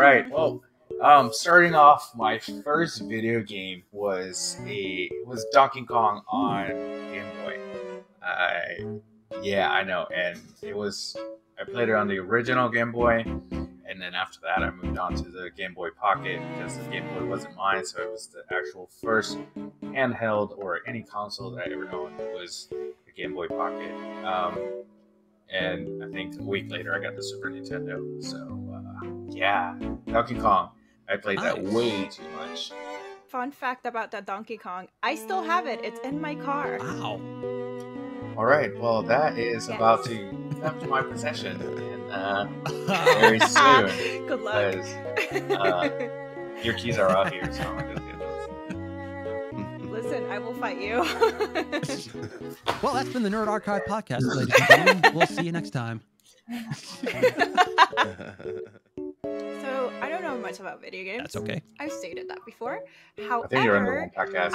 right. Well, starting off, my first video game was Donkey Kong on Game Boy. Yeah, I know, and I played it on the original Game Boy, and then after that, I moved on to the Game Boy Pocket because the Game Boy wasn't mine, so it was the actual first handheld or any console that I ever owned was the Game Boy Pocket. And I think a week later, I got the Super Nintendo. So yeah, Donkey Kong. I played that way too much. Fun fact about that Donkey Kong, I still have it. It's in my car. Wow. All right, well, that is about to come to my possession very soon. Good luck. Your keys are out here, so I'm gonna get those. Listen, I will fight you. Well, that's been the Nerd Archive podcast, ladies and gentlemen. We'll see you next time. So, I don't know much about video games. That's okay. I've stated that before. However, I think you're in the wrong podcast.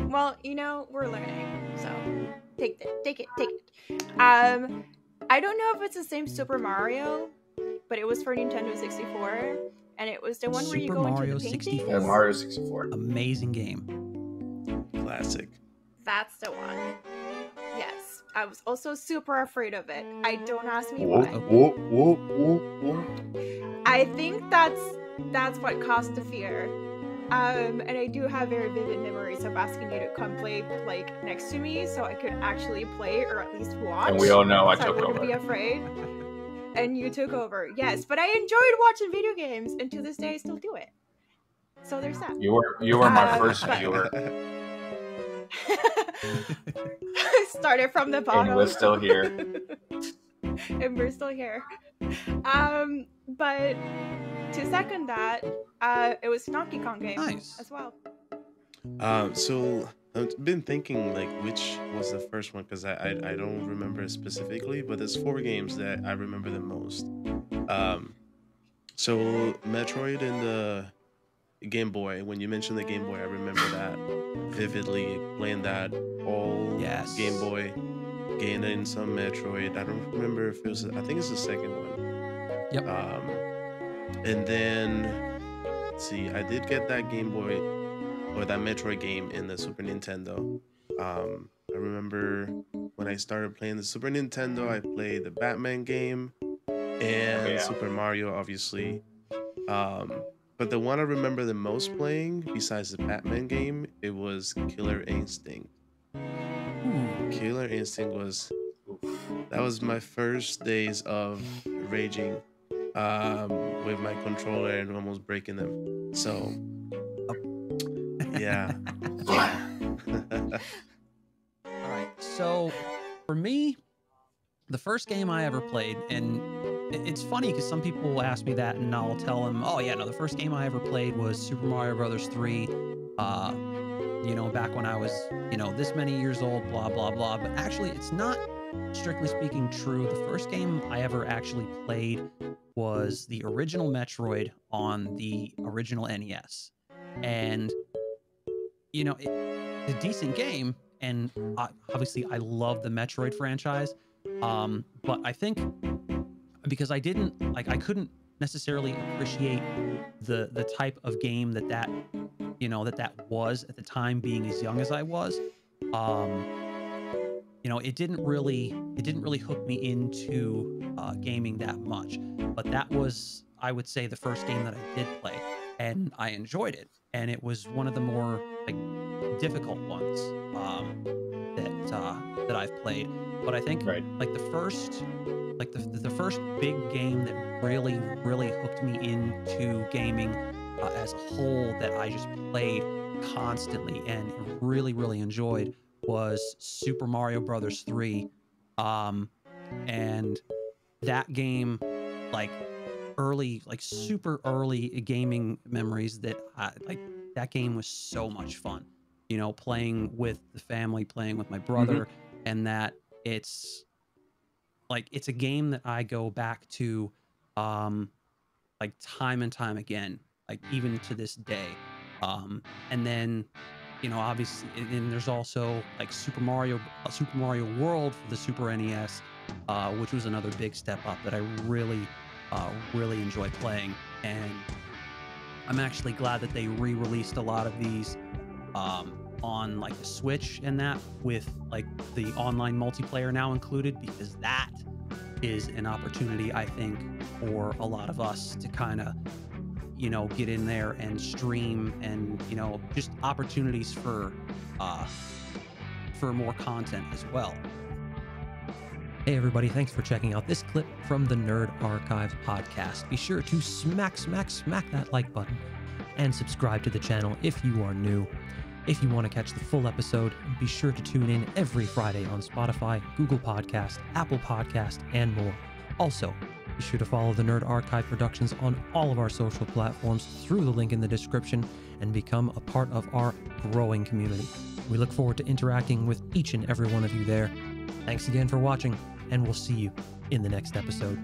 Well, we're learning, so take it. I don't know if it's the same Super Mario, but it was for Nintendo 64, and it was the one where you go into the paintings. 64. Yeah, Mario 64. Amazing game. Classic. That's the one. Yes. I was also super afraid of it. Don't ask me whoa, why. I think that's what caused the fear. And I do have very vivid memories of asking you to come play next to me so I could actually play or at least watch. And we all know I took over. I wouldn't be afraid. And you took over. Yes, but I enjoyed watching video games, and to this day I still do it. So there's that. You were my first viewer. Started from the bottom. And we're still here. And we're still here. But to second that, it was Donkey Kong game as well. So I've been thinking which was the first one because I don't remember it specifically, but there's 4 games that I remember the most. So Metroid and the Game Boy. When you mentioned the Game Boy, I remember that vividly, playing that all Game Boy, gaining some Metroid. I don't remember if it was. I think it's the second one. Yep. And then let's see, I did get that Game Boy or that Metroid game in the Super Nintendo. I remember when I started playing the Super Nintendo, I played the Batman game and Super Mario, obviously. But the one I remember the most playing, besides the Batman game, it was Killer Instinct. Killer Instinct was my first days of raging with my controller and almost breaking them. So, yeah. All right. So, for me, the first game I ever played, and it's funny because some people will ask me that, and I'll tell them, "Oh yeah, no, the first game I ever played was Super Mario Brothers 3." Back when I was, this many years old, blah blah blah. But actually, it's not strictly speaking true. The first game I ever actually played was the original Metroid on the original NES, and it's a decent game, and obviously I love the Metroid franchise, but I think because I couldn't necessarily appreciate the type of game that was at the time, being as young as I was. It didn't really hook me into gaming that much, but that was, I would say, the first game that I did play, and I enjoyed it, and it was one of the more difficult ones that I've played. But I think the first big game that really hooked me into gaming as a whole, that I just played constantly and really enjoyed, was Super Mario Brothers 3. And that game, super early gaming memories, that that game was so much fun, playing with the family, playing with my brother, and that it's a game that I go back to time and time again, even to this day. And then obviously, and there's also Super Mario World for the Super NES, which was another big step up that I really really enjoy playing. And I'm actually glad that they re-released a lot of these on like the Switch and that, with like the online multiplayer now included, because that is an opportunity, I think, for a lot of us to kind of, you know, get in there and stream, and, you know, just opportunities for more content as well. Hey everybody, thanks for checking out this clip from the Nerd Archive podcast. Be sure to smack that like button and subscribe to the channel if you are new. If you want to catch the full episode, be sure to tune in every Friday on Spotify, Google Podcast, Apple Podcast, and more. Also, be sure to follow the Nerd Archive Productions on all of our social platforms through the link in the description and become a part of our growing community. We look forward to interacting with each and every one of you there. Thanks again for watching, and we'll see you in the next episode.